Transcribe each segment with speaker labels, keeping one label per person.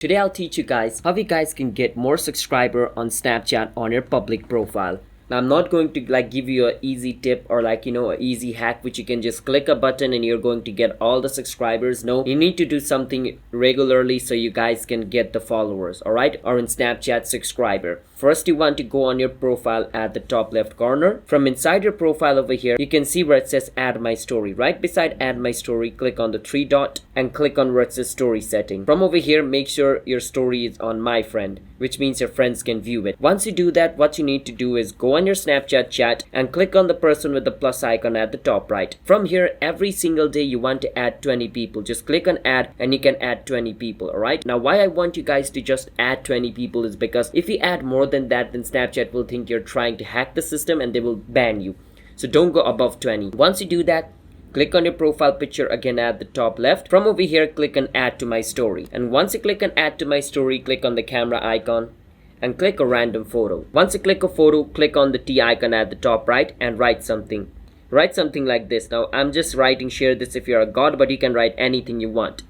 Speaker 1: Today I'll teach you guys how you guys can get more subscriber on Snapchat on your public profile. Now I'm not going to give you an easy tip or a easy hack which you can just click a button and you're going to get all the subscribers. No, you need to do something regularly so you guys can get the followers, alright? Or in Snapchat subscriber. First you want to go on your profile at the top left corner. From inside your profile over here, you can see where it says add my story. Right beside add my story, click on the three dot and click on where it says story setting. From over here, make sure your story is on my friend, which means your friends can view it. Once you do that, what you need to do is go on your Snapchat chat and click on the person with the plus icon at the top right. From here, every single day you want to add 20 people. Just click on add and you can add 20 people, alright? Now why I want you guys to just add 20 people is because if you add more than that, then Snapchat will think you're trying to hack the system and they will ban you. So don't go above 20. Once you do that, click on your profile picture again at the top left. From over here, click on add to my story. And once you click on add to my story, click on the camera icon and click a random photo. Once you click a photo, click on the T icon at the top right and write something. Write something like this. Now I'm just writing share this if you're a god, but you can write anything you want.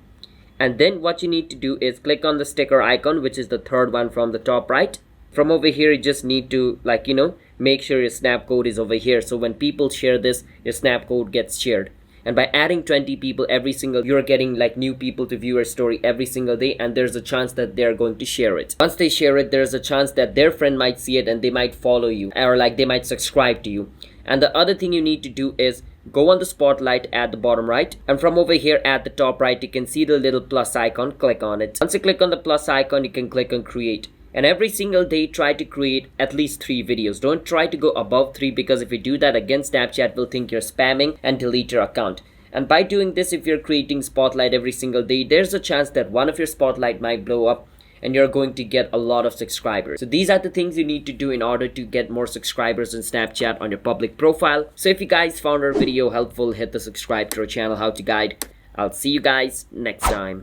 Speaker 1: And then what you need to do is click on the sticker icon, which is the third one from the top right. From over here, you just need to make sure your snap code is over here. So when people share this, your snap code gets shared. And by adding 20 people every single, you're getting new people to view your story every single day, and there's a chance that they're going to share it. Once they share it, there's a chance that their friend might see it and they might follow you, or they might subscribe to you. And the other thing you need to do is go on the spotlight at the bottom right, and from over here at the top right, you can see the little plus icon. Click on it. Once you click on the plus icon, you can click on create. And every single day, try to create at least 3 videos. Don't try to go above 3, because if you do that, again, Snapchat will think you're spamming and delete your account. And by doing this, if you're creating spotlight every single day, there's a chance that one of your spotlight might blow up and you're going to get a lot of subscribers. So these are the things you need to do in order to get more subscribers in Snapchat on your public profile. So if you guys found our video helpful, hit the subscribe to our channel, How to Guide. I'll see you guys next time.